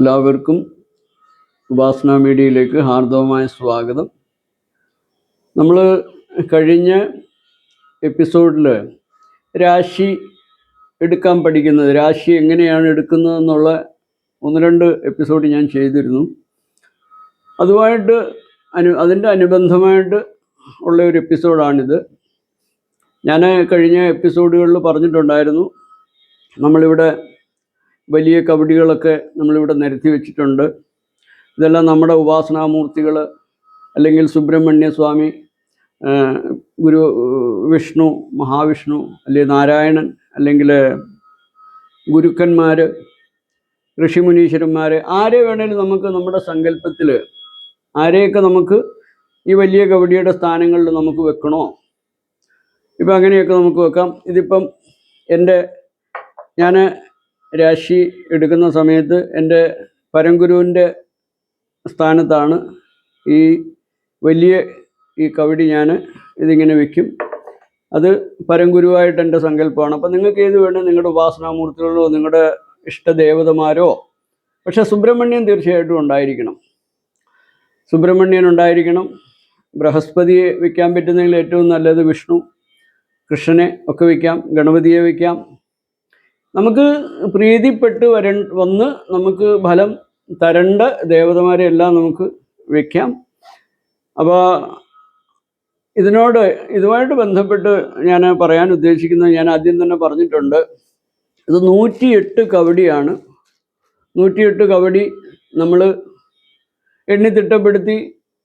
എല്ലാവർക്കും ഉപാസന മീഡിയയിലേക്ക് ഹാർദവമായ സ്വാഗതം. നമ്മൾ കഴിഞ്ഞ എപ്പിസോഡിൽ രാശി എടുക്കാൻ പഠിക്കുന്നത്, രാശി എങ്ങനെയാണ് എടുക്കുന്നതെന്നുള്ള 1-2 എപ്പിസോഡ് ഞാൻ ചെയ്തിരുന്നു. അതുമായിട്ട് അതിൻ്റെ അനുബന്ധമായിട്ട് ഉള്ള ഒരു എപ്പിസോഡാണിത്. ഞാൻ കഴിഞ്ഞ എപ്പിസോഡുകളിൽ പറഞ്ഞിട്ടുണ്ടായിരുന്നു, നമ്മളിവിടെ വലിയ കവടികളൊക്കെ നമ്മളിവിടെ നിരത്തി വെച്ചിട്ടുണ്ട്. ഇതെല്ലാം നമ്മുടെ ഉപാസനാമൂർത്തികൾ, അല്ലെങ്കിൽ സുബ്രഹ്മണ്യ സ്വാമി, ഗുരു വിഷ്ണു, മഹാവിഷ്ണു, അല്ലെങ്കിൽ നാരായണൻ, അല്ലെങ്കിൽ ഗുരുക്കന്മാർ, ഋഷിമുനീശ്വരന്മാർ, ആരെ വേണേലും നമുക്ക് നമ്മുടെ സങ്കല്പത്തിൽ ആരെയൊക്കെ നമുക്ക് ഈ വലിയ കവടിയുടെ സ്ഥാനങ്ങളിൽ നമുക്ക് വെക്കണോ, ഇപ്പം അങ്ങനെയൊക്കെ നമുക്ക് വെക്കാം. ഇതിപ്പം ഞാൻ രാശി എടുക്കുന്ന സമയത്ത് എൻ്റെ പരംഗുരുവിൻ്റെ സ്ഥാനത്താണ് ഈ വലിയ കവടി ഞാൻ ഇതിങ്ങനെ വയ്ക്കും. അത് പരംഗുരുവായിട്ട് എൻ്റെ സങ്കല്പമാണ്. അപ്പം നിങ്ങൾക്ക് ഏത് വേണം, നിങ്ങളുടെ ഉപാസനാമൂർത്തികളോ നിങ്ങളുടെ ഇഷ്ടദേവതമാരോ. പക്ഷെ സുബ്രഹ്മണ്യൻ തീർച്ചയായിട്ടും ഉണ്ടായിരിക്കണം. സുബ്രഹ്മണ്യൻ ഉണ്ടായിരിക്കണം. ബൃഹസ്പതിയെ വയ്ക്കാൻ പറ്റുന്നതിൽ ഏറ്റവും നല്ലത് വിഷ്ണു, കൃഷ്ണനെ ഒക്കെ വയ്ക്കാം, ഗണപതിയെ വയ്ക്കാം. നമുക്ക് പ്രീതിപ്പെട്ട് വന്ന് നമുക്ക് ഫലം തരേണ്ട ദേവതമാരെ എല്ലാം നമുക്ക് വയ്ക്കാം. അപ്പോൾ ഇതുമായിട്ട് ബന്ധപ്പെട്ട് ഞാൻ പറയാൻ ഉദ്ദേശിക്കുന്നത്, ഞാൻ ആദ്യം തന്നെ പറഞ്ഞിട്ടുണ്ട്, ഇത് 108 കവടിയാണ്. 108 കവടി നമ്മൾ എണ്ണി തിട്ടപ്പെടുത്തി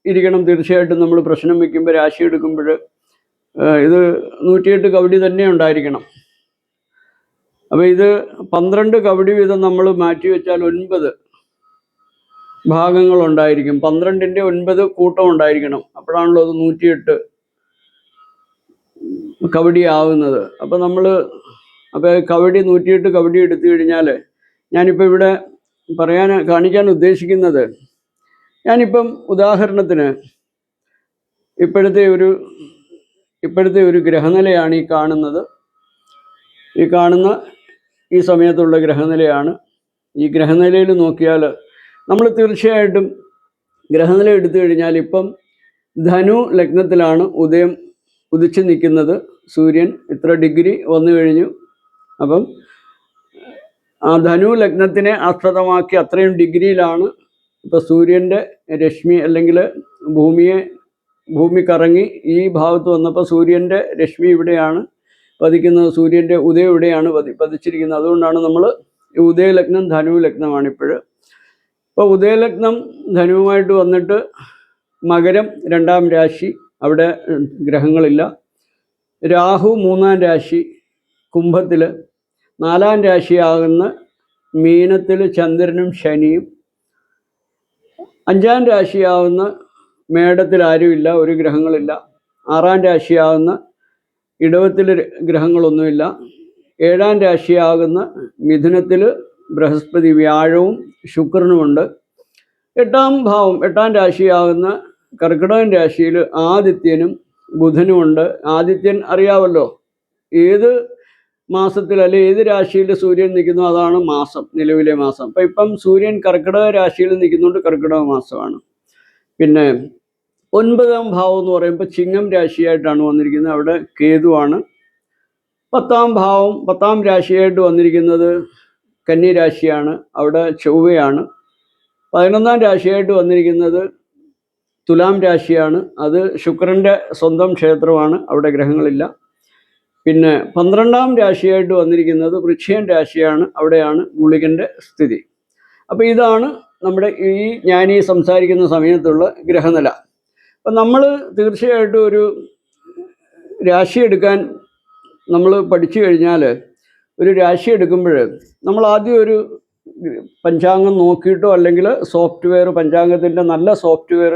ഇരിക്കണം. തീർച്ചയായിട്ടും നമ്മൾ പ്രശ്നം വയ്ക്കുമ്പോൾ, രാശി എടുക്കുമ്പോൾ ഇത് 108 കവടി തന്നെ ഉണ്ടായിരിക്കണം. അപ്പോൾ ഇത് 12 കവടി വീതം നമ്മൾ മാറ്റി വെച്ചാൽ 9 ഭാഗങ്ങളുണ്ടായിരിക്കും. 12ൻ്റെ 9 കൂട്ടം ഉണ്ടായിരിക്കണം. അപ്പോഴാണല്ലോ അത് 108 കവടി ആവുന്നത്. അപ്പോൾ കവടി 108 കവടി എടുത്തു കഴിഞ്ഞാൽ, ഞാനിപ്പോൾ ഇവിടെ കാണിക്കാൻ ഉദ്ദേശിക്കുന്നത്, ഞാനിപ്പം ഉദാഹരണത്തിന് ഇപ്പോഴത്തെ ഒരു ഗ്രഹനിലയാണ് ഈ കാണുന്നത്. ഈ സമയത്തുള്ള ഗ്രഹനിലയാണ്. ഈ ഗ്രഹനിലയിൽ നോക്കിയാൽ നമ്മൾ തീർച്ചയായിട്ടും ഗ്രഹനില എടുത്തു കഴിഞ്ഞാൽ ഇപ്പം ധനു ലഗ്നത്തിലാണ് ഉദിച്ചു നിൽക്കുന്നത്. സൂര്യൻ ഇത്ര ഡിഗ്രി വന്നു കഴിഞ്ഞു. അപ്പം ആ ധനു ലഗ്നത്തിനെ ആസ്പദമാക്കി അത്രയും ഡിഗ്രിയിലാണ് ഇപ്പം സൂര്യൻ്റെ രശ്മി, അല്ലെങ്കിൽ ഭൂമി കറങ്ങി ഈ ഭാഗത്ത് വന്നപ്പോൾ സൂര്യൻ്റെ രശ്മി ഇവിടെയാണ് പതിക്കുന്നത്. സൂര്യൻ്റെ ഉദയം ഇവിടെയാണ് പതിച്ചിരിക്കുന്നത്. അതുകൊണ്ടാണ് നമ്മൾ ഉദയലഗ്നം ധനു ലഗ്നമാണ് ഇപ്പോൾ. ഇപ്പോൾ ഉദയലഗ്നം ധനുവുമായിട്ട് വന്നിട്ട് മകരം 2ാം രാശി, അവിടെ ഗ്രഹങ്ങളില്ല. രാഹു 3ാം രാശി കുംഭത്തിൽ, 4ാം രാശിയാകുന്ന മീനത്തിൽ ചന്ദ്രനും ശനിയും, 5ാം രാശിയാവുന്ന മേടത്തിൽ ആരുമില്ല, ഒരു ഗ്രഹങ്ങളില്ല. 6ാം രാശിയാകുന്ന ഇടവത്തിൽ ഗ്രഹങ്ങളൊന്നുമില്ല. 7ാം രാശിയാകുന്ന മിഥുനത്തിൽ ബൃഹസ്പതി, വ്യാഴവും ശുക്രനുമുണ്ട്. 8ാം രാശിയാകുന്ന കർക്കിടകം രാശിയിൽ ആദിത്യനും ബുധനുമുണ്ട്. ആദിത്യൻ അറിയാമല്ലോ, ഏത് മാസത്തിൽ അല്ലെ ഏത് രാശിയിൽ സൂര്യൻ നിൽക്കുന്നു അതാണ് മാസം, നിലവിലെ മാസം. അപ്പം ഇപ്പം സൂര്യൻ കർക്കിടക രാശിയിൽ നിൽക്കുന്നുണ്ട്, കർക്കിടക മാസമാണ്. പിന്നെ 9ാം ഭാവം എന്ന് പറയുമ്പോൾ ചിങ്ങം രാശിയായിട്ടാണ് വന്നിരിക്കുന്നത്, അവിടെ കേതുവാണ്. 10ാം രാശിയായിട്ട് വന്നിരിക്കുന്നത് കന്നി രാശിയാണ്, അവിടെ ചൊവ്വയാണ്. 11ാം രാശിയായിട്ട് വന്നിരിക്കുന്നത് തുലാം രാശിയാണ്, അത് ശുക്രൻ്റെ സ്വന്തം ക്ഷേത്രമാണ്, അവിടെ ഗ്രഹങ്ങളില്ല. പിന്നെ 12ാം രാശിയായിട്ട് വന്നിരിക്കുന്നത് വൃശ്ചികം രാശിയാണ്, അവിടെയാണ് ഗുളികൻ്റെ സ്ഥിതി. അപ്പോൾ ഇതാണ് നമ്മുടെ ഞാൻ സംസാരിക്കുന്ന സമയത്തുള്ള ഗ്രഹനില. അപ്പം നമ്മൾ തീർച്ചയായിട്ടും ഒരു രാശി എടുക്കാൻ നമ്മൾ പഠിച്ചു കഴിഞ്ഞാൽ, ഒരു രാശി എടുക്കുമ്പോൾ നമ്മൾ ആദ്യം ഒരു പഞ്ചാംഗം നോക്കിയിട്ടോ, അല്ലെങ്കിൽ പഞ്ചാംഗത്തിൻ്റെ നല്ല സോഫ്റ്റ്വെയർ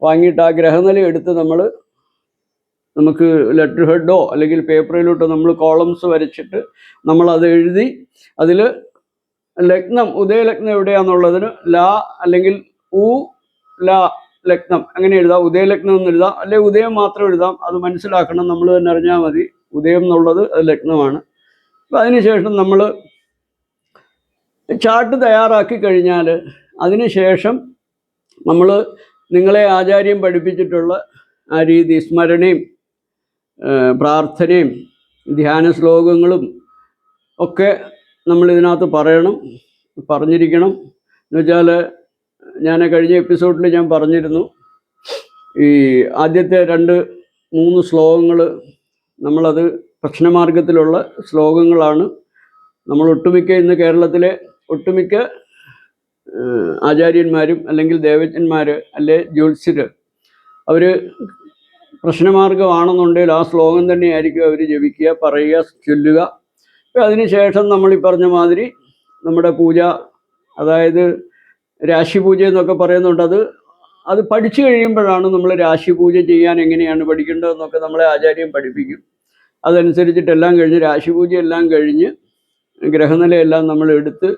വാങ്ങിയിട്ട് ആ ഗ്രഹനില എടുത്ത് നമുക്ക് ലെറ്റർ ഹെഡോ അല്ലെങ്കിൽ പേപ്പറിലോട്ടോ നമ്മൾ കോളംസ് വരച്ചിട്ട് നമ്മളത് എഴുതി, അതിൽ ലഗ്നം, ഉദയലഗ്നം എവിടെയാണെന്നുള്ളതിന് ലാ അല്ലെങ്കിൽ ലാ ലഗ്നം അങ്ങനെ എഴുതാം. ഉദയലഗ്നം എന്ന് എഴുതാം, അല്ലെങ്കിൽ ഉദയം മാത്രം എഴുതാം. അത് മനസ്സിലാക്കണം, നമ്മൾ തന്നെ അറിഞ്ഞാൽ മതി. ഉദയം എന്നുള്ളത് അത് ലഗ്നമാണ്. അപ്പം അതിനുശേഷം നമ്മൾ ചാർട്ട് തയ്യാറാക്കി കഴിഞ്ഞാൽ അതിന് ശേഷം നമ്മൾ നിങ്ങളെ ആചാര്യം പഠിപ്പിച്ചിട്ടുള്ള ആ രീതി സ്മരണയും പ്രാർത്ഥനയും ധ്യാന ശ്ലോകങ്ങളും ഒക്കെ നമ്മൾ ഇതിനകത്ത് പറഞ്ഞിരിക്കണം. എന്നുവെച്ചാൽ ഞാൻ കഴിഞ്ഞ എപ്പിസോഡിൽ ഞാൻ പറഞ്ഞിരുന്നു, ഈ ആദ്യത്തെ 2-3 ശ്ലോകങ്ങൾ നമ്മളത് പ്രശ്നമാർഗത്തിലുള്ള ശ്ലോകങ്ങളാണ്. നമ്മൾ ഒട്ടുമിക്ക ഇന്ന് കേരളത്തിലെ ഒട്ടുമിക്ക ആചാര്യന്മാരും അല്ലെങ്കിൽ ദേവജ്ഞന്മാർ അല്ലെ ജ്യോത്സ്യർ അവർ പ്രശ്നമാർഗമാണെന്നുണ്ടെങ്കിൽ ആ ശ്ലോകം തന്നെയായിരിക്കും അവർ ജപിക്കുക, പറയുക, ചൊല്ലുക. അപ്പോൾ അതിന് ശേഷം നമ്മൾ ഈ പറഞ്ഞ മാതിരി നമ്മുടെ പൂജ, അതായത് രാശിപൂജ എന്നൊക്കെ പറയുന്നുണ്ട്, അത് പഠിച്ചു കഴിയുമ്പോഴാണ് നമ്മൾ രാശിപൂജ ചെയ്യാൻ എങ്ങനെയാണ് പഠിക്കേണ്ടതെന്നൊക്കെ നമ്മളെ ആചാര്യം പഠിപ്പിക്കും. അതനുസരിച്ചിട്ടെല്ലാം കഴിഞ്ഞ് രാശിപൂജ എല്ലാം കഴിഞ്ഞ് ഗ്രഹനിലയെല്ലാം നമ്മൾ എടുത്ത്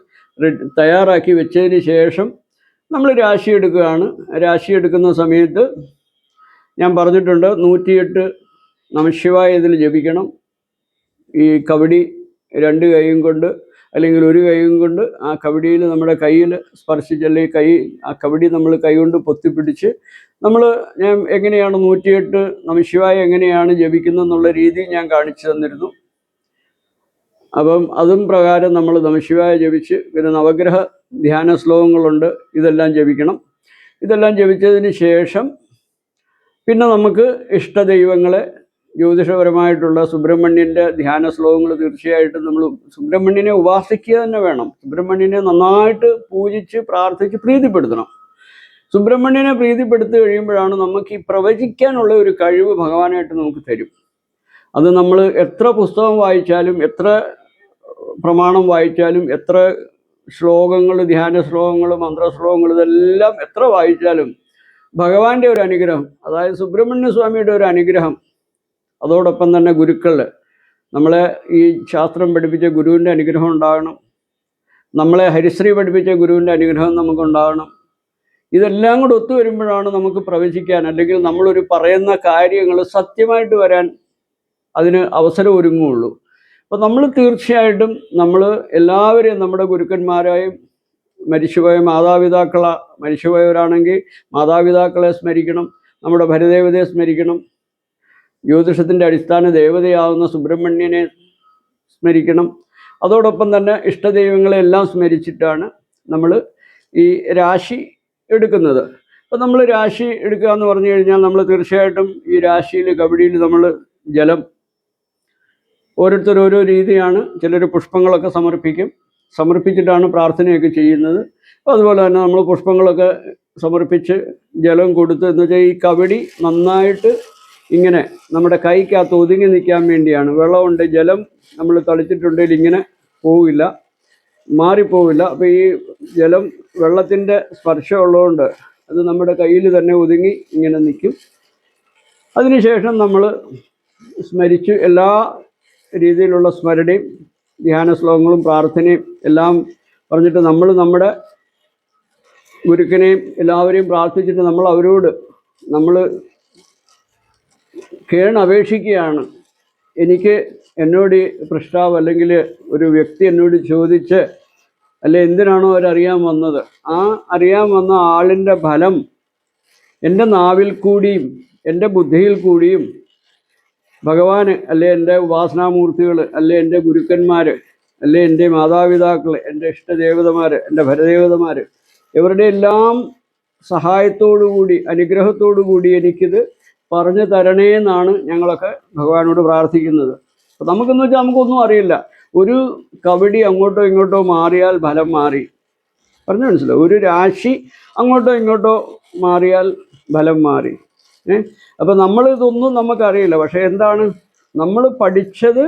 തയ്യാറാക്കി വെച്ചതിന് ശേഷം നമ്മൾ രാശി എടുക്കുകയാണ്. രാശി എടുക്കുന്ന സമയത്ത് ഞാൻ പറഞ്ഞിട്ടുണ്ട് 108 നമഃശിവായ ഇതിൽ ജപിക്കണം. ഈ കവടി 2 കൈയും കൊണ്ട് അല്ലെങ്കിൽ 1 കൈയും കൊണ്ട് ആ കവടിയിൽ നമ്മുടെ കയ്യിൽ സ്പർശിച്ച്, അല്ലെങ്കിൽ ആ കവടി നമ്മൾ കൈ കൊണ്ട് പൊത്തിപ്പിടിച്ച് ഞാൻ എങ്ങനെയാണ് 108 നമഃശിവായ എങ്ങനെയാണ് ജപിക്കുന്നതെന്നുള്ള രീതി ഞാൻ കാണിച്ചു തന്നിരുന്നു. അപ്പം അതും പ്രകാരം നമ്മൾ നമഃശിവായ ജപിച്ച്, പിന്നെ നവഗ്രഹ ധ്യാന ശ്ലോകങ്ങളുണ്ട്, ഇതെല്ലാം ജപിക്കണം. ഇതെല്ലാം ജപിച്ചതിന് ശേഷം പിന്നെ നമുക്ക് ഇഷ്ടദൈവങ്ങളെ ജ്യോതിഷപരമായിട്ടുള്ള സുബ്രഹ്മണ്യൻ്റെ ധ്യാന ശ്ലോകങ്ങൾ തീർച്ചയായിട്ടും നമ്മൾ സുബ്രഹ്മണ്യനെ ഉപാസിക്കുക തന്നെ വേണം. സുബ്രഹ്മണ്യനെ നന്നായിട്ട് പൂജിച്ച് പ്രാർത്ഥിച്ച് പ്രീതിപ്പെടുത്തണം. സുബ്രഹ്മണ്യനെ പ്രീതിപ്പെടുത്തി കഴിയുമ്പോഴാണ് നമുക്ക് ഈ പ്രവചിക്കാനുള്ള ഒരു കഴിവ് ഭഗവാനായിട്ട് നമുക്ക് തരും. അത് നമ്മൾ എത്ര പുസ്തകം വായിച്ചാലും, എത്ര പ്രമാണം വായിച്ചാലും, എത്ര ശ്ലോകങ്ങൾ, ധ്യാന ശ്ലോകങ്ങൾ, മന്ത്രശ്ലോകങ്ങൾ, ഇതെല്ലാം എത്ര വായിച്ചാലും ഭഗവാന്റെ ഒരു അനുഗ്രഹം, അതായത് സുബ്രഹ്മണ്യ സ്വാമിയുടെ ഒരു അനുഗ്രഹം, അതോടൊപ്പം തന്നെ ഗുരുക്കൾ, നമ്മളെ ഈ ശാസ്ത്രം പഠിപ്പിച്ച ഗുരുവിൻ്റെ അനുഗ്രഹം ഉണ്ടാകണം, നമ്മളെ ഹരിശ്രീ പഠിപ്പിച്ച ഗുരുവിൻ്റെ അനുഗ്രഹം നമുക്കുണ്ടാകണം. ഇതെല്ലാം കൂടെ ഒത്തുവരുമ്പോഴാണ് നമുക്ക് പ്രവചിക്കാൻ, അല്ലെങ്കിൽ നമ്മളൊരു പറയുന്ന കാര്യങ്ങൾ സത്യമായിട്ട് വരാൻ അതിന് അവസരം ഒരുങ്ങുകയുള്ളൂ. അപ്പോൾ നമ്മൾ തീർച്ചയായിട്ടും നമ്മൾ എല്ലാവരെയും നമ്മുടെ ഗുരുക്കന്മാരായും മരിച്ചുപോയ മരിച്ചുപോയവരാണെങ്കിൽ മാതാപിതാക്കളെ സ്മരിക്കണം, നമ്മുടെ ഭരദേവതയെ സ്മരിക്കണം, ജ്യോതിഷത്തിൻ്റെ അടിസ്ഥാന ദേവതയാവുന്ന സുബ്രഹ്മണ്യനെ സ്മരിക്കണം. അതോടൊപ്പം തന്നെ ഇഷ്ടദൈവങ്ങളെല്ലാം സ്മരിച്ചിട്ടാണ് നമ്മൾ ഈ രാശി എടുക്കുന്നത്. അപ്പോൾ നമ്മൾ രാശി എടുക്കുക എന്ന് പറഞ്ഞു കഴിഞ്ഞാൽ നമ്മൾ തീർച്ചയായിട്ടും ഈ രാശിയിൽ കബഡിയിൽ നമ്മൾ ജലം, ഓരോരുത്തർ ഓരോ രീതിയാണ്. ചിലർ പുഷ്പങ്ങളൊക്കെ സമർപ്പിച്ചിട്ടാണ് പ്രാർത്ഥനയൊക്കെ ചെയ്യുന്നത്. അപ്പോൾ അതുപോലെ തന്നെ നമ്മൾ പുഷ്പങ്ങളൊക്കെ സമർപ്പിച്ച് ജലം കൊടുത്ത്, എന്ന് വെച്ചാൽ ഈ കബഡി നന്നായിട്ട് ഇങ്ങനെ നമ്മുടെ കൈക്കകത്ത് ഒതുങ്ങി നിൽക്കാൻ വേണ്ടിയാണ്. വെള്ളമുണ്ട്, ജലം നമ്മൾ തളിച്ചിട്ടുണ്ടെങ്കിൽ ഇങ്ങനെ പോവില്ല, മാറിപ്പോവില്ല. അപ്പോൾ ഈ ജലം വെള്ളത്തിൻ്റെ സ്പർശമുള്ളതുകൊണ്ട് അത് നമ്മുടെ കയ്യിൽ തന്നെ ഒതുങ്ങി ഇങ്ങനെ നിൽക്കും. അതിനുശേഷം നമ്മൾ സ്മരിച്ച് എല്ലാ രീതിയിലുള്ള സ്മരണയും ധ്യാന ശ്ലോകങ്ങളും പ്രാർത്ഥനയും എല്ലാം പറഞ്ഞിട്ട് നമ്മുടെ ഗുരുക്കനെയും എല്ലാവരെയും പ്രാർത്ഥിച്ചിട്ട് നമ്മൾ കേണപേക്ഷിക്കുകയാണ്. എന്നോട് പൃഷ്ടാവ് അല്ലെങ്കിൽ ഒരു വ്യക്തി എന്നോട് ചോദിച്ച്, അല്ലെ എന്തിനാണോ അവരറിയാൻ വന്നത്, ആ അറിയാൻ വന്ന ആളിൻ്റെ ഫലം എൻ്റെ നാവിൽ കൂടിയും എൻ്റെ ബുദ്ധിയിൽ കൂടിയും ഭഗവാന്, അല്ലെ എൻ്റെ ഉപാസനാമൂർത്തികൾ, അല്ലെ എൻ്റെ ഗുരുക്കന്മാർ, അല്ലെ എൻ്റെ മാതാപിതാക്കൾ, എൻ്റെ ഇഷ്ടദേവതമാർ, എൻ്റെ ഭരദേവതമാർ, ഇവരുടെ എല്ലാം സഹായത്തോടു കൂടി, അനുഗ്രഹത്തോടു കൂടി എനിക്കിത് പറഞ്ഞു തരണേ എന്നാണ് ഞങ്ങളൊക്കെ ഭഗവാനോട് പ്രാർത്ഥിക്കുന്നത്. അപ്പം നമുക്കെന്ന് വെച്ചാൽ നമുക്കൊന്നും അറിയില്ല. ഒരു കബഡി അങ്ങോട്ടോ ഇങ്ങോട്ടോ മാറിയാൽ ഫലം മാറി. പറഞ്ഞു മനസ്സിലാവും? ഒരു രാശി അങ്ങോട്ടോ ഇങ്ങോട്ടോ മാറിയാൽ ഫലം മാറി. അപ്പം നമ്മളിതൊന്നും നമുക്കറിയില്ല. പക്ഷേ എന്താണ് നമ്മൾ പഠിച്ചത്,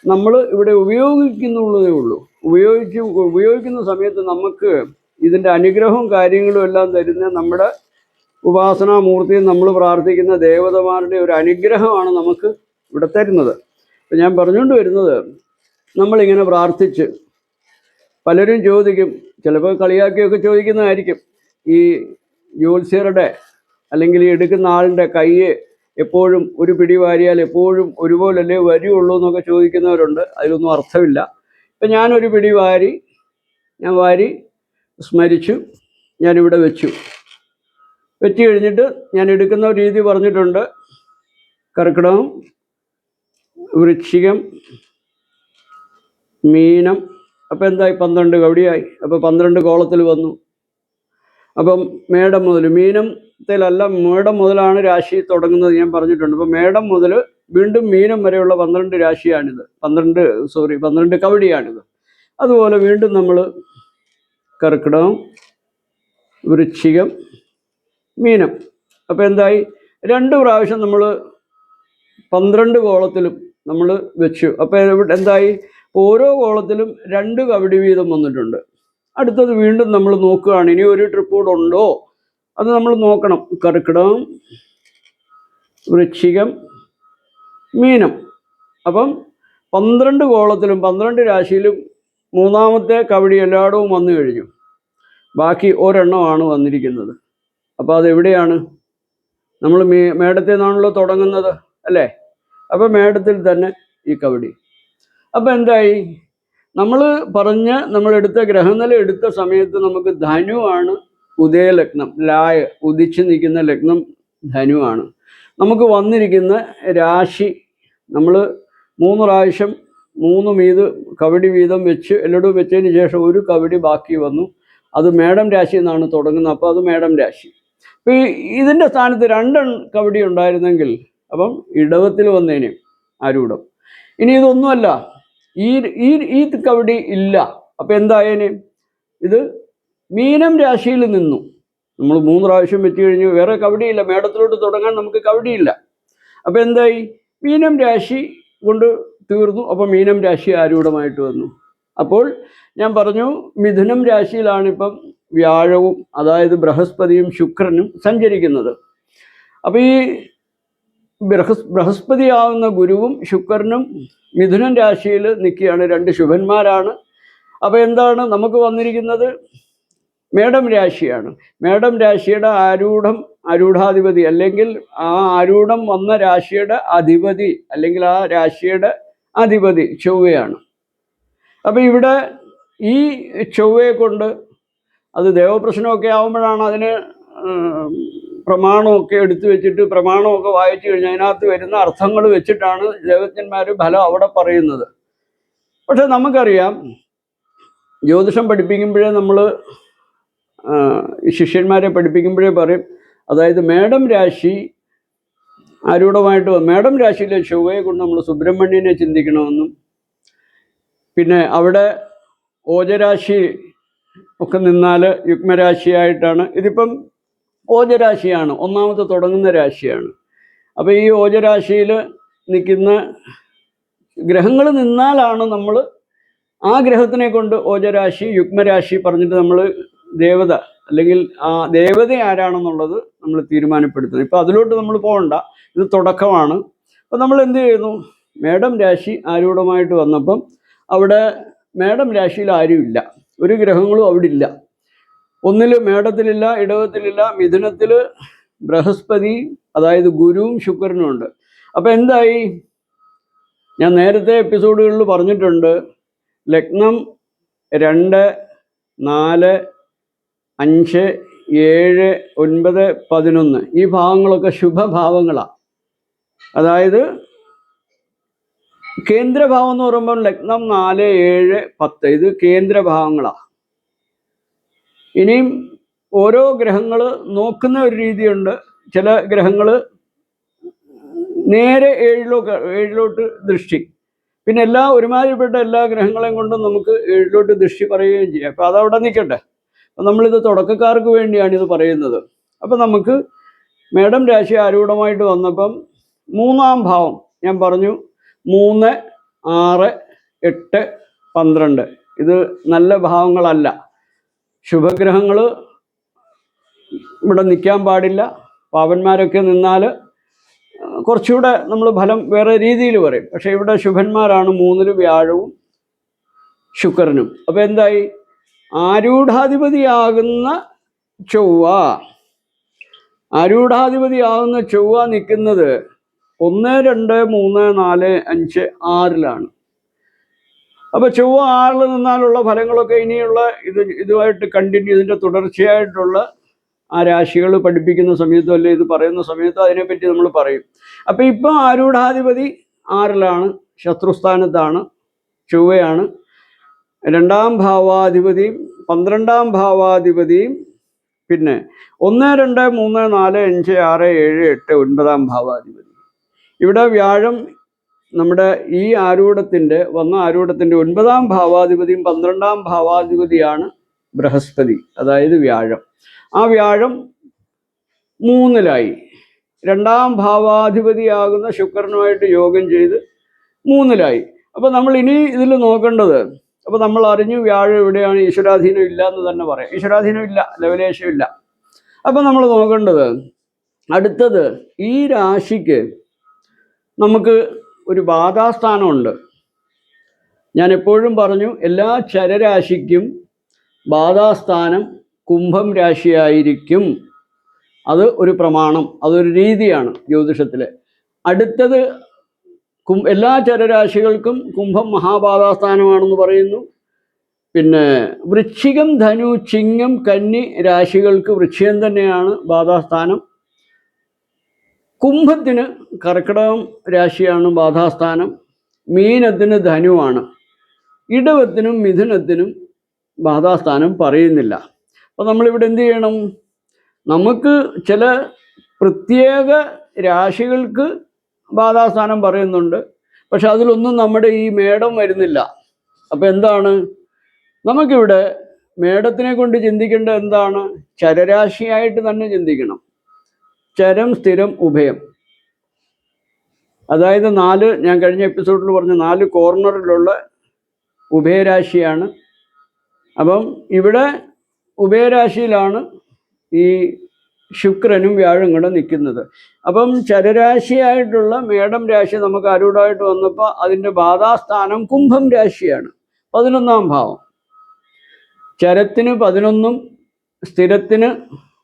നമ്മൾ ഇവിടെ ഉപയോഗിക്കുന്നുള്ളതേ ഉള്ളൂ. ഉപയോഗിക്കുന്ന സമയത്ത് നമുക്ക് ഇതിൻ്റെ അനുഗ്രഹവും കാര്യങ്ങളും എല്ലാം തരുന്ന നമ്മുടെ ഉപാസനാമൂർത്തിയും നമ്മൾ പ്രാർത്ഥിക്കുന്ന ദേവതമാരുടെ ഒരു അനുഗ്രഹമാണ് നമുക്ക് ഇവിടെ തരുന്നത്. അപ്പം ഞാൻ പറഞ്ഞുകൊണ്ട് വരുന്നത്, നമ്മളിങ്ങനെ പ്രാർത്ഥിച്ച് പലരും ചോദിക്കും, ചിലപ്പോൾ കളിയാക്കിയൊക്കെ ചോദിക്കുന്നതായിരിക്കും, ഈ ജ്യോത്സ്യരുടെ അല്ലെങ്കിൽ ഈ എടുക്കുന്ന ആളിൻ്റെ കയ്യെ എപ്പോഴും ഒരു പിടി വാരിയാൽ എപ്പോഴും ഒരുപോലല്ലേ വരികയുള്ളൂ എന്നൊക്കെ ചോദിക്കുന്നവരുണ്ട്. അതിലൊന്നും അർത്ഥമില്ല. ഇപ്പം ഞാനൊരു പിടി വാരി ഞാൻ വാരി സ്മരിച്ചു, ഞാനിവിടെ വെച്ചു കഴിഞ്ഞിട്ട് ഞാൻ എടുക്കുന്ന രീതി പറഞ്ഞിട്ടുണ്ട്. കർക്കിടകം, വൃശ്ചികം, മീനം. അപ്പം എന്തായി? 12 കവടിയായി. അപ്പോൾ 12 കോളത്തിൽ വന്നു. അപ്പം മേടം മുതൽ, മീനത്തിലല്ല മേടം മുതലാണ് രാശി തുടങ്ങുന്നത് ഞാൻ പറഞ്ഞിട്ടുണ്ട്. അപ്പം മേടം മുതൽ വീണ്ടും മീനം വരെയുള്ള 12 രാശിയാണിത്. 12 കവടിയാണിത്. അതുപോലെ വീണ്ടും നമ്മൾ കർക്കിടകം, വൃശ്ചികം, മീനം. അപ്പോൾ എന്തായി? 2 പ്രാവശ്യം നമ്മൾ 12 കോളത്തിലും നമ്മൾ വെച്ചു. അപ്പോൾ എന്തായി? ഓരോ കോളത്തിലും 2 കവടി വീതം വന്നിട്ടുണ്ട്. അടുത്തത് വീണ്ടും നമ്മൾ നോക്കുകയാണ്. ഇനി ഒരു ട്രിപ്പ് കൂടെ ഉണ്ടോ അത് നമ്മൾ നോക്കണം. കർക്കിടകം, വൃശ്ചികം, മീനം. അപ്പം 12 കോളത്തിലും 12 രാശിയിലും 3ാമത്തെ കവടി എല്ലായിടവും വന്നു കഴിഞ്ഞു. ബാക്കി ഒരെണ്ണമാണ് വന്നിരിക്കുന്നത്. അപ്പോൾ അതെവിടെയാണ്? നമ്മൾ മേടത്തിൽ നിന്നാണല്ലോ തുടങ്ങുന്നത് അല്ലേ? അപ്പോൾ മേടത്തിൽ തന്നെ ഈ കവടി. അപ്പോൾ എന്തായി? നമ്മളെടുത്ത ഗ്രഹനില എടുത്ത സമയത്ത് നമുക്ക് ധനുവാണ് ഉദയലഗ്നം, ഉദിച്ചു നിൽക്കുന്ന ലഗ്നം ധനുവാണ്. നമുക്ക് വന്നിരിക്കുന്ന രാശി നമ്മൾ 3 പ്രാവശ്യം 3 കവടി വീതം വെച്ച് എല്ലായിടവും വെച്ചതിന് ശേഷം ഒരു കവടി ബാക്കി വന്നു. അത് മേടം രാശി എന്നാണ് തുടങ്ങുന്നത്. അപ്പോൾ അത് മേടം രാശി. അപ്പോൾ ഇതിൻ്റെ സ്ഥാനത്ത് 2 കവടി ഉണ്ടായിരുന്നെങ്കിൽ അപ്പം ഇടവത്തിൽ വന്നേനെ ആരൂഢം. ഇനി ഇതൊന്നുമല്ല, ഈ കവടി ഇല്ല. അപ്പം എന്തായേനെ? ഇത് മീനം രാശിയിൽ നിന്നു. നമ്മൾ 3 പ്രാവശ്യം വെച്ച് കഴിഞ്ഞ് വേറെ കവടിയില്ല, മേടത്തിലോട്ട് തുടങ്ങാൻ നമുക്ക് കവടിയില്ല. അപ്പം എന്തായി? മീനം രാശി കൊണ്ട് തീർന്നു. അപ്പം മീനം രാശി ആരൂഢമായിട്ട് വന്നു. അപ്പോൾ ഞാൻ പറഞ്ഞു മിഥുനം രാശിയിലാണിപ്പം വ്യാഴവും, അതായത് ബൃഹസ്പതിയും ശുക്രനും സഞ്ചരിക്കുന്നത്. അപ്പോൾ ഈ ബൃഹസ്പതിയാവുന്ന ഗുരുവും ശുക്രനും മിഥുനം രാശിയിൽ നിൽക്കുകയാണ്. 2 ശുഭന്മാരാണ്. അപ്പോൾ എന്താണ് നമുക്ക് വന്നിരിക്കുന്നത്? മേടം രാശിയാണ്. മേടം രാശിയുടെ ആരൂഢാധിപതി, അല്ലെങ്കിൽ ആ ആരൂഢം വന്ന രാശിയുടെ അധിപതി, അല്ലെങ്കിൽ ആ രാശിയുടെ അധിപതി ചൊവ്വയാണ്. അപ്പോൾ ഇവിടെ ഈ ചൊവ്വയെ കൊണ്ട് അത് ദേവപ്രശ്നമൊക്കെ ആകുമ്പോഴാണ് അതിന് പ്രമാണമൊക്കെ എടുത്തു വെച്ചിട്ട് പ്രമാണമൊക്കെ വായിച്ചു കഴിഞ്ഞാൽ അതിനകത്ത് വരുന്ന അർത്ഥങ്ങൾ വെച്ചിട്ടാണ് ദേവജ്ഞന്മാർ ഫലം അവിടെ പറയുന്നത്. പക്ഷെ നമുക്കറിയാം, ജ്യോതിഷം പഠിപ്പിക്കുമ്പോഴേ നമ്മൾ ശിഷ്യന്മാരെ പഠിപ്പിക്കുമ്പോഴേ പറയും, അതായത് മേടം രാശി ആരൂഢമായിട്ട് മേടം രാശിയിലെ ചൊവ്വയെ കൊണ്ട് നമ്മൾ സുബ്രഹ്മണ്യനെ ചിന്തിക്കണമെന്നും, പിന്നെ അവിടെ ഓജരാശി ഒക്കെ നിന്നാൽ യുഗ്മരാശിയായിട്ടാണ്. ഇതിപ്പം ഓജരാശിയാണ്, 1ാമത്തെ തുടങ്ങുന്ന രാശിയാണ്. അപ്പോൾ ഈ ഓജരാശിയിൽ നിൽക്കുന്ന ഗ്രഹങ്ങൾ നിന്നാലാണ് നമ്മൾ ആ ഗ്രഹത്തിനെ കൊണ്ട് ഓജരാശി, യുഗ്മരാശി പറഞ്ഞിട്ട് നമ്മൾ ദേവത, അല്ലെങ്കിൽ ആ ദേവത ആരാണെന്നുള്ളത് നമ്മൾ തീരുമാനപ്പെടുത്തുന്നത്. ഇപ്പോൾ അതിലോട്ട് നമ്മൾ പോകണ്ട, ഇത് തുടക്കമാണ്. അപ്പോൾ നമ്മൾ എന്ത് ചെയ്യുന്നു? മേടം രാശി ആരൂഢമായിട്ട് വന്നപ്പം അവിടെ മേടം രാശിയിൽ ആരുമില്ല, ഒരു ഗ്രഹങ്ങളും അവിടെ ഇല്ല. ഒന്നിൽ മേടത്തിലില്ല, ഇടവത്തിലില്ല, മിഥുനത്തിൽ ബൃഹസ്പതി, അതായത് ഗുരുവും ശുക്രനും ഉണ്ട്. അപ്പോൾ എന്തായി? ഞാൻ നേരത്തെ എപ്പിസോഡുകളിൽ പറഞ്ഞിട്ടുണ്ട്, ലഗ്നം 2, 4, 5, 7, 9, 11 ഈ ഭാവങ്ങളൊക്കെ ശുഭഭാവങ്ങളാണ്. അതായത് കേന്ദ്രഭാവം എന്ന് പറയുമ്പോൾ ലഗ്നം 4, 7, 10 ഇത് കേന്ദ്രഭാവങ്ങളാണ്. ഇനിയും ഓരോ ഗ്രഹങ്ങൾ നോക്കുന്ന ഒരു രീതിയുണ്ട്. ചില ഗ്രഹങ്ങൾ നേരെ 7ലോട്ട് ദൃഷ്ടി, പിന്നെ ഒരുമാതിരിപ്പെട്ട എല്ലാ ഗ്രഹങ്ങളെയും കൊണ്ടും നമുക്ക് 7ലോട്ട് ദൃഷ്ടി പറയുകയും ചെയ്യാം. അപ്പോൾ അതവിടെ നിൽക്കട്ടെ. അപ്പം നമ്മളിത് തുടക്കക്കാർക്ക് വേണ്ടിയാണ് ഇത് പറയുന്നത്. അപ്പം നമുക്ക് മേടം രാശി ആരൂഢമായിട്ട് വന്നപ്പം 3ാം ഭാവം ഞാൻ പറഞ്ഞു, 3, 6, 8, 12 ഇത് നല്ല ഭാവങ്ങളല്ല. ശുഭഗ്രഹങ്ങൾ ഇവിടെ നിൽക്കാൻ പാടില്ല. പാവന്മാരൊക്കെ നിന്നാൽ കുറച്ചുകൂടെ നമ്മൾ ഫലം വേറെ രീതിയിൽ പറയും. പക്ഷേ ഇവിടെ ശുഭന്മാരാണ് 3ൽ വ്യാഴവും ശുക്രനും. അപ്പോൾ എന്തായി? ആരൂഢാധിപതിയാകുന്ന ചൊവ്വ നിൽക്കുന്നത് 1, 2, 3, 4, 5, 6ലാണ്. അപ്പോൾ ചൊവ്വ 6 നിന്നാലുള്ള ഫലങ്ങളൊക്കെ ഇനിയുള്ള ഇതുമായിട്ട് കണ്ടിന്യൂ, ഇതിൻ്റെ തുടർച്ചയായിട്ടുള്ള ആ രാശികൾ പഠിപ്പിക്കുന്ന സമയത്തും അല്ലെ ഇത് പറയുന്ന സമയത്തും അതിനെപ്പറ്റി നമ്മൾ പറയും. അപ്പം ഇപ്പം ആരൂഢാധിപതി 6 ശത്രുസ്ഥാനത്താണ്, ചൊവ്വയാണ്. 2-ാം ഭാവാധിപതിയും 12-ാം ഭാവാധിപതിയും പിന്നെ 1, 2, 3, 4, 5, 6, 7, 8, 9-ാം ഭാവാധിപതി. ഇവിടെ വ്യാഴം നമ്മുടെ ഈ വന്ന ആരൂഢത്തിൻ്റെ 9-ാം ഭാവാധിപതിയും 12-ാം ഭാവാധിപതിയാണ് ബൃഹസ്പതി, അതായത് വ്യാഴം. ആ വ്യാഴം 3-ലായി 2-ാം ഭാവാധിപതിയാകുന്ന ശുക്രനുമായിട്ട് യോഗം ചെയ്ത് 3-ലായി. അപ്പോൾ നമ്മൾ ഇനി ഇതിൽ നോക്കേണ്ടത്, അപ്പോൾ നമ്മൾ അറിഞ്ഞു വ്യാഴം എവിടെയാണ്, ഈശ്വരാധീനം ഇല്ല എന്ന് തന്നെ പറയാം. ഈശ്വരാധീനം ഇല്ല, ലവലേശമില്ല. അപ്പോൾ നമ്മൾ നോക്കേണ്ടത് അടുത്തത്, ഈ രാശിക്ക് നമുക്ക് ഒരു ബാധാസ്ഥാനമുണ്ട്. ഞാൻ എപ്പോഴും പറഞ്ഞു, എല്ലാ ചരരാശിക്കും ബാധാസ്ഥാനം കുംഭം രാശിയായിരിക്കും. അത് ഒരു പ്രമാണം, അതൊരു രീതിയാണ് ജ്യോതിഷത്തിലെ. അടുത്തത് എല്ലാ ചരരാശികൾക്കും കുംഭം മഹാബാധാസ്ഥാനമാണെന്ന് പറയുന്നു. പിന്നെ വൃശ്ചികം, ധനു, ചിങ്ങം, കന്നി രാശികൾക്ക് വൃശ്ചികം തന്നെയാണ് ബാധാസ്ഥാനം. കുംഭത്തിന് കർക്കിടകം രാശിയാണ് ബാധാസ്ഥാനം. മീനത്തിന് ധനുവാണ്. ഇടവത്തിനും മിഥുനത്തിനും ബാധാസ്ഥാനം പറയുന്നില്ല. അപ്പോൾ നമ്മളിവിടെ എന്ത് ചെയ്യണം? നമുക്ക് ചില പ്രത്യേക രാശികൾക്ക് ബാധാസ്ഥാനം പറയുന്നുണ്ട്, പക്ഷെ അതിലൊന്നും നമ്മുടെ ഈ മേടം വരുന്നില്ല. അപ്പം എന്താണ് നമുക്കിവിടെ മേടത്തിനെ കൊണ്ട് ചിന്തിക്കേണ്ടത്? എന്താണ്? ചരരാശിയായിട്ട് തന്നെ ചിന്തിക്കണം. ചരം, സ്ഥിരം, ഉഭയം. അതായത് 4, ഞാൻ കഴിഞ്ഞ എപ്പിസോഡിൽ പറഞ്ഞ 4 കോർണറിലുള്ള ഉഭയരാശിയാണ്. അപ്പം ഇവിടെ ഉഭയരാശിയിലാണ് ഈ ശുക്രനും വ്യാഴം കൂടെ നിൽക്കുന്നത്. അപ്പം ചരരാശിയായിട്ടുള്ള മേടം രാശി നമുക്ക് ആരൂഢമായിട്ട് വന്നപ്പോൾ അതിൻ്റെ ബാധാസ്ഥാനം കുംഭം രാശിയാണ്, 11-ാം ഭാവം. ചരത്തിന് 11-ഉം സ്ഥിരത്തിന്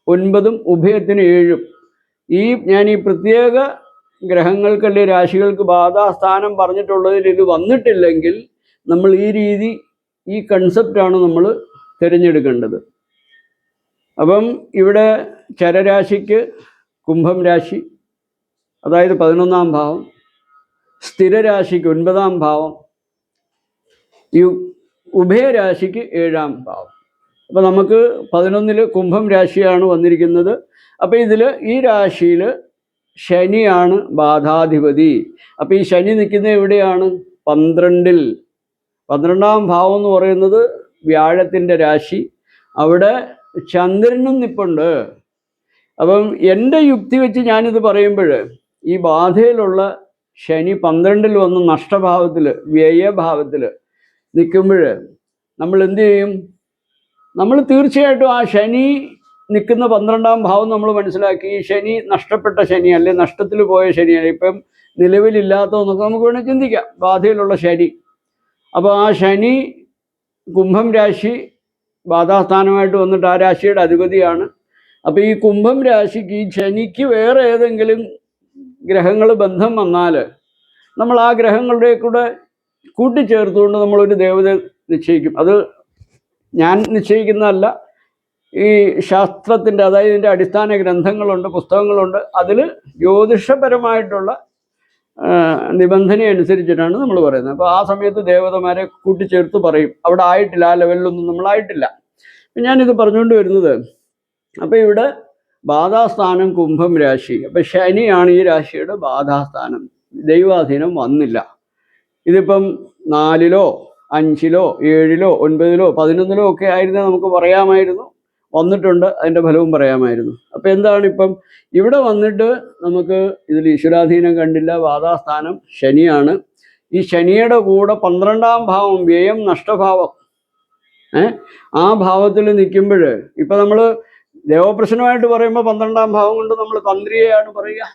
9-ഉം ഉഭയത്തിന് 7-ഉം. ഞാൻ ഈ പ്രത്യേക ഗ്രഹങ്ങൾക്കല്ലേ രാശികൾക്ക് ബാധാസ്ഥാനം പറഞ്ഞിട്ടുള്ളതിൽ ഇത് വന്നിട്ടില്ലെങ്കിൽ നമ്മൾ ഈ രീതി, ഈ കൺസെപ്റ്റാണ് നമ്മൾ തിരഞ്ഞെടുക്കേണ്ടത്. അപ്പം ഇവിടെ ചരരാശിക്ക് കുംഭം രാശി, അതായത് 11-ാം ഭാവം. സ്ഥിരരാശിക്ക് 9-ാം ഭാവം. ഈ ഉഭയരാശിക്ക് 7-ാം ഭാവം. അപ്പോൾ നമുക്ക് 11-ൽ കുംഭം രാശിയാണ് വന്നിരിക്കുന്നത്. അപ്പോൾ ഈ രാശിയിൽ ശനിയാണ് ബാധാധിപതി. അപ്പോൾ ഈ ശനി നിൽക്കുന്നത് എവിടെയാണ്? 12-ൽ. 12-ാം ഭാവം എന്ന് പറയുന്നത് വ്യാഴത്തിൻ്റെ രാശി. അവിടെ ചന്ദ്രനും നിൽപ്പുണ്ട്. അപ്പം എൻ്റെ യുക്തി വെച്ച് ഞാനിത് പറയുമ്പോൾ ഈ ബാധയിലുള്ള ശനി 12-ൽ വന്ന് നഷ്ടഭാവത്തിൽ, വ്യയഭാവത്തിൽ നിൽക്കുമ്പോൾ നമ്മൾ എന്തു ചെയ്യും? നമ്മൾ തീർച്ചയായിട്ടും ആ ശനി നിൽക്കുന്ന 12-ാം ഭാവം നമ്മൾ മനസ്സിലാക്കി. ഈ ശനി നഷ്ടപ്പെട്ട ശനി, അല്ലെ നഷ്ടത്തിൽ പോയ ശനിയാണ്, ഇപ്പം നിലവിലില്ലാത്തതെന്നൊക്കെ നമുക്ക് വേണമെങ്കിൽ ചിന്തിക്കാം. ബാധയിലുള്ള ശനി. അപ്പോൾ ആ ശനി കുംഭം രാശി ബാധാസ്ഥാനമായിട്ട് വന്നിട്ട് ആ രാശിയുടെ അധിപതിയാണ്. അപ്പോൾ ഈ കുംഭം രാശിക്ക്, ഈ ശനിക്ക് വേറെ ഏതെങ്കിലും ഗ്രഹങ്ങൾ ബന്ധം വന്നാൽ നമ്മൾ ആ ഗ്രഹങ്ങളുടെ കൂടെ കൂട്ടിച്ചേർത്തുകൊണ്ട് നമ്മളൊരു ദേവത നിശ്ചയിക്കും. അത് ഞാൻ നിശ്ചയിക്കുന്നതല്ല, ഈ ശാസ്ത്രത്തിൻ്റെ, അതായത് ഇതിൻ്റെ അടിസ്ഥാന ഗ്രന്ഥങ്ങളുണ്ട്, പുസ്തകങ്ങളുണ്ട്. അതിൽ ജ്യോതിഷപരമായിട്ടുള്ള നിബന്ധന അനുസരിച്ചിട്ടാണ് നമ്മൾ പറയുന്നത്. അപ്പോൾ ആ സമയത്ത് ദേവതമാരെ കൂട്ടിച്ചേർത്ത് പറയും. അവിടെ ആയിട്ടില്ല, ആ ലെവലിലൊന്നും നമ്മളായിട്ടില്ല. ഞാനിത് പറഞ്ഞുകൊണ്ട് വരുന്നത്, അപ്പോൾ ഇവിടെ ബാധാസ്ഥാനം കുംഭം രാശി. അപ്പം ശനിയാണ് ഈ രാശിയുടെ ബാധാസ്ഥാനം. ദൈവാധീനം വന്നില്ല. ഇതിപ്പം 4-ലോ 5-ലോ 7-ലോ 9-ലോ 11-ലോ ഒക്കെ ആയിരുന്നേ നമുക്ക് പറയാമായിരുന്നു. വന്നിട്ടുണ്ട്, അതിൻ്റെ ഫലവും പറയാമായിരുന്നു. അപ്പോൾ എന്താണ് ഇപ്പം ഇവിടെ വന്നിട്ട് നമുക്ക് ഇതിൽ ഈശ്വരാധീനം കണ്ടില്ല. ബാധാസ്ഥാനം ശനിയാണ്. ഈ ശനിയുടെ കൂടെ 12-ാം ഭാവം, വ്യയം, നഷ്ടഭാവം, ആ ഭാവത്തിൽ നിൽക്കുമ്പോൾ ഇപ്പം നമ്മൾ ദേവപ്രശ്നമായിട്ട് പറയുമ്പോൾ 12-ാം ഭാവം കൊണ്ട് നമ്മൾ തന്ത്രിയെയാണ് പറയുക.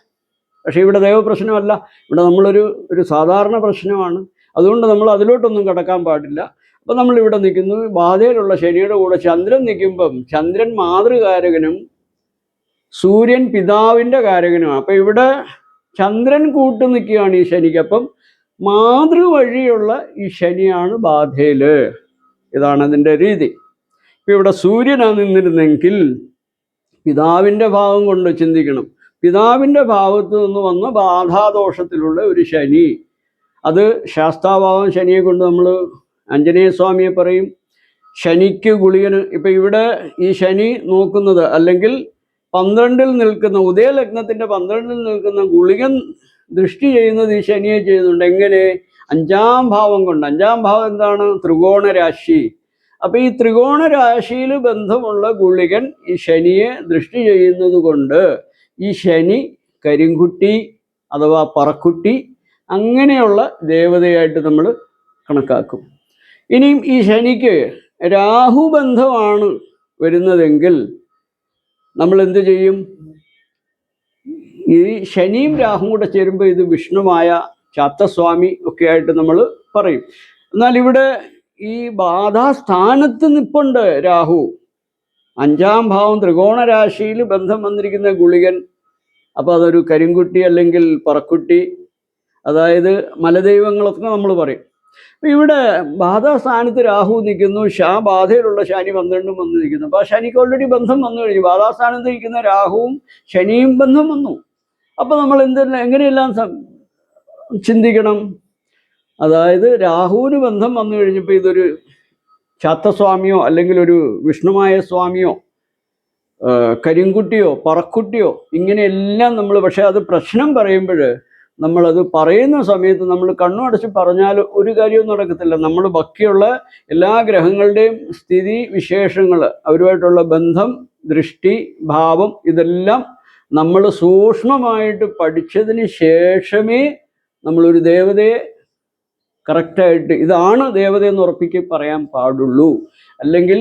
പക്ഷേ ഇവിടെ ദേവപ്രശ്നമല്ല, ഇവിടെ നമ്മളൊരു സാധാരണ പ്രശ്നമാണ്. അതുകൊണ്ട് നമ്മൾ അതിലോട്ടൊന്നും കടക്കാൻ പാടില്ല. അപ്പം നമ്മളിവിടെ നിൽക്കുന്നു, ബാധയിലുള്ള ശനിയുടെ കൂടെ ചന്ദ്രൻ നിൽക്കുമ്പം ചന്ദ്രൻ മാതൃകാരകനും സൂര്യൻ പിതാവിൻ്റെ കാരകനുമാണ്. അപ്പം ഇവിടെ ചന്ദ്രൻ കൂട്ടു നിൽക്കുകയാണ് ഈ ശനിക്ക്. അപ്പം മാതൃ വഴിയുള്ള ഈ ശനിയാണ് ബാധയിൽ. ഇതാണ് അതിൻ്റെ രീതി. ഇപ്പം ഇവിടെ സൂര്യനാണ് നിന്നിരുന്നെങ്കിൽ പിതാവിൻ്റെ ഭാവം കൊണ്ട് ചിന്തിക്കണം. പിതാവിൻ്റെ ഭാവത്ത് നിന്ന് വന്ന ബാധാദോഷത്തിലുള്ള ഒരു ശനി, അത് ശാസ്താഭാവം ശനിയെ കൊണ്ട് നമ്മൾ ആഞ്ജനേയ സ്വാമിയെ പറയും ശനിക്ക് ഗുളികന്. ഇപ്പം ഇവിടെ ഈ ശനി നോക്കുന്നത്, അല്ലെങ്കിൽ 12-ൽ നിൽക്കുന്ന ഉദയലഗ്നത്തിൻ്റെ 12-ൽ നിൽക്കുന്ന ഗുളികൻ ദൃഷ്ടി ചെയ്യുന്നത് ഈ ശനിയെ ചെയ്യുന്നുണ്ട്. എങ്ങനെ? 5-ാം ഭാവം കൊണ്ട്. 5-ാം ഭാവം എന്താണ്? ത്രികോണ രാശി. അപ്പം ഈ ത്രികോണ രാശിയിൽ ബന്ധമുള്ള ഗുളികൻ ഈ ശനിയെ ദൃഷ്ടി ചെയ്യുന്നത് കൊണ്ട് ഈ ശനി കരിങ്കുട്ടി അഥവാ പറക്കുട്ടി അങ്ങനെയുള്ള ദേവതയായിട്ട് നമ്മൾ കണക്കാക്കും. ഇനിയും ഈ ശനിക്ക് രാഹുബന്ധമാണ് വരുന്നതെങ്കിൽ നമ്മൾ എന്ത് ചെയ്യും? ഈ ശനിയും രാഹുവും കൂടെ ചേരുമ്പോൾ ഇത് വിഷ്ണുമായ ചാത്തസ്വാമി ഒക്കെ ആയിട്ട് നമ്മൾ പറയും. എന്നാൽ ഇവിടെ ഈ ബാധാസ്ഥാനത്ത് നിൽപ്പുണ്ട് രാഹു. 5-ാം ഭാവം ത്രികോണ രാശിയിൽ ബന്ധം വന്നിരിക്കുന്ന ഗുളികൻ. അപ്പോൾ അതൊരു കരിങ്കുട്ടി അല്ലെങ്കിൽ പറക്കുട്ടി, അതായത് മലദൈവങ്ങളൊക്കെ നമ്മൾ പറയും. ഇവിടെ ബാധാസ്ഥാനത്ത് രാഹു നിൽക്കുന്നു, ബാധയിലുള്ള ശനി 12-ഉം വന്ന് നിൽക്കുന്നു. അപ്പോൾ ആ ശനിക്ക് ഓൾറെഡി ബന്ധം വന്നു കഴിഞ്ഞു. ബാധാസ്ഥാനത്ത് നിൽക്കുന്ന രാഹുവും ശനിയും ബന്ധം വന്നു. അപ്പോൾ നമ്മൾ എങ്ങനെയെല്ലാം ചിന്തിക്കണം? അതായത് രാഹുവിന് ബന്ധം വന്നു കഴിഞ്ഞപ്പോൾ ഇതൊരു ചാത്തസ്വാമിയോ അല്ലെങ്കിൽ ഒരു വിഷ്ണുമായ സ്വാമിയോ കരിങ്കുട്ടിയോ പറക്കുട്ടിയോ ഇങ്ങനെയെല്ലാം നമ്മൾ, പക്ഷെ അത് പ്രശ്നം പറയുമ്പോൾ നമ്മളത് പറയുന്ന സമയത്ത് നമ്മൾ കണ്ണുമടച്ച് പറഞ്ഞാൽ ഒരു കാര്യവും നടക്കത്തില്ല. നമ്മൾ ബാക്കിയുള്ള എല്ലാ ഗ്രഹങ്ങളുടെയും സ്ഥിതി വിശേഷങ്ങൾ, അവരുമായിട്ടുള്ള ബന്ധം, ദൃഷ്ടി, ഭാവം ഇതെല്ലാം നമ്മൾ സൂക്ഷ്മമായിട്ട് പഠിച്ചതിന് ശേഷമേ നമ്മളൊരു ദേവതയെ കറക്റ്റായിട്ട് ഇതാണ് ദേവതയെന്ന് ഉറപ്പിക്ക് പറയാൻ പാടുള്ളൂ. അല്ലെങ്കിൽ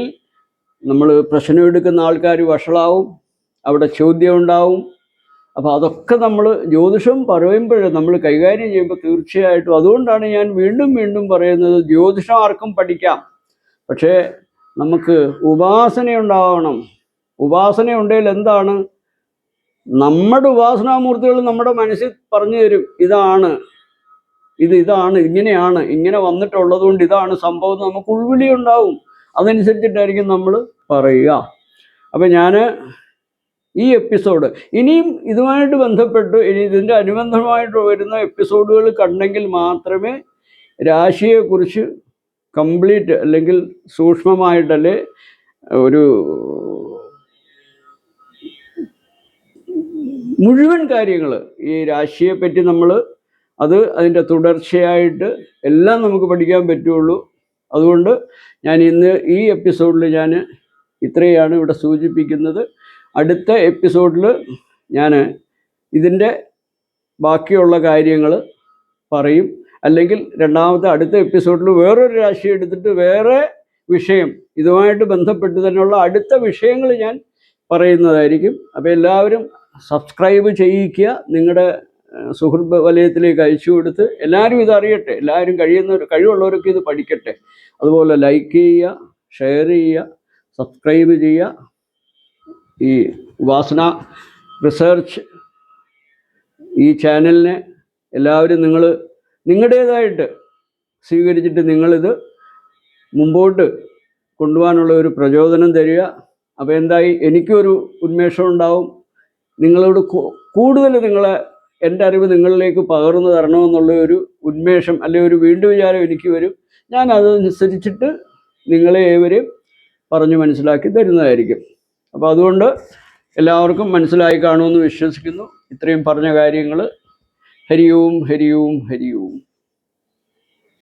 നമ്മൾ പ്രശ്നം എടുക്കുന്ന ആൾക്കാർ വഷളാവും, അവിടെ ചോദ്യം ഉണ്ടാവും. അപ്പോൾ അതൊക്കെ നമ്മൾ ജ്യോതിഷം പറയുമ്പോൾ നമ്മൾ കൈകാര്യം ചെയ്യുമ്പോൾ തീർച്ചയായിട്ടും, അതുകൊണ്ടാണ് ഞാൻ വീണ്ടും വീണ്ടും പറയുന്നത്, ജ്യോതിഷം ആർക്കും പഠിക്കാം, പക്ഷേ നമുക്ക് ഉപാസനയുണ്ടാവണം. ഉപാസന ഉണ്ടെങ്കിൽ എന്താണ്? നമ്മുടെ ഉപാസനാമൂർത്തികൾ നമ്മുടെ മനസ്സിൽ പറഞ്ഞു തരും, ഇതാണ് ഇതാണ് ഇങ്ങനെയാണ്, ഇങ്ങനെ വന്നിട്ടുള്ളത് കൊണ്ട് ഇതാണ് സംഭവം. നമുക്ക് ഉൾവിളി ഉണ്ടാവും, അതനുസരിച്ചിട്ടായിരിക്കും നമ്മൾ പറയുക. അപ്പം ഞാൻ ഈ എപ്പിസോഡ് ഇനിയും ഇതുമായിട്ട് ബന്ധപ്പെട്ട് ഇനി ഇതിൻ്റെ അനുബന്ധമായിട്ട് വരുന്ന എപ്പിസോഡുകൾ കണ്ടെങ്കിൽ മാത്രമേ രാശിയെക്കുറിച്ച് കംപ്ലീറ്റ് അല്ലെങ്കിൽ സൂക്ഷ്മമായിട്ടല്ലേ ഒരു മുഴുവൻ കാര്യങ്ങൾ ഈ രാശിയെപ്പറ്റി നമ്മൾ അതിൻ്റെ തുടർച്ചയായിട്ട് എല്ലാം നമുക്ക് പഠിക്കാൻ പറ്റുള്ളൂ. അതുകൊണ്ട് ഞാൻ ഇന്ന് ഈ എപ്പിസോഡിൽ ഞാൻ ഇത്രയാണ് ഇവിടെ സൂചിപ്പിക്കുന്നത്. അടുത്ത എപ്പിസോഡിൽ ഞാൻ ഇതിൻ്റെ ബാക്കിയുള്ള കാര്യങ്ങൾ പറയും. അല്ലെങ്കിൽ അടുത്ത എപ്പിസോഡിൽ വേറൊരു രാശി എടുത്തിട്ട് വേറെ വിഷയം ഇതുമായിട്ട് ബന്ധപ്പെട്ട് തന്നെയുള്ള അടുത്ത വിഷയങ്ങൾ ഞാൻ പറയുന്നതായിരിക്കും. അപ്പോൾ എല്ലാവരും സബ്സ്ക്രൈബ് ചെയ്യിക്കുക, നിങ്ങളുടെ സുഹൃത്ത് വലയത്തിലേക്ക് അയച്ചു കൊടുത്ത് എല്ലാവരും ഇതറിയട്ടെ. എല്ലാവരും കഴിവുള്ളവരൊക്കെ ഇത് പഠിക്കട്ടെ. അതുപോലെ ലൈക്ക് ചെയ്യുക, ഷെയർ ചെയ്യുക, സബ്സ്ക്രൈബ് ചെയ്യുക. ഈ ഉപാസന റിസർച്ച് ഈ ചാനലിനെ എല്ലാവരും നിങ്ങളുടേതായിട്ട് സ്വീകരിച്ചിട്ട് നിങ്ങളിത് മുമ്പോട്ട് കൊണ്ടുപോകാനുള്ള ഒരു പ്രചോദനം തരിക. അപ്പോൾ എന്തായി, എനിക്കൊരു ഉന്മേഷം ഉണ്ടാവും. നിങ്ങളോട് കൂടുതൽ എൻ്റെ അറിവ് നിങ്ങളിലേക്ക് പകർന്നു തരണമെന്നുള്ള ഒരു ഉന്മേഷം അല്ലെങ്കിൽ ഒരു വീണ്ടും വിചാരം എനിക്ക് വരും. ഞാൻ അതനുസരിച്ചിട്ട് നിങ്ങളെ ഏവരെയും പറഞ്ഞു മനസ്സിലാക്കി തരുന്നതായിരിക്കും. അപ്പോൾ അതുകൊണ്ട് എല്ലാവർക്കും മനസ്സിലായി കാണുമെന്ന് വിശ്വസിക്കുന്നു. ഇത്രയും പറഞ്ഞ കാര്യങ്ങൾ. ഹരി ഓം ഹരി ഓം ഹരി ഓം.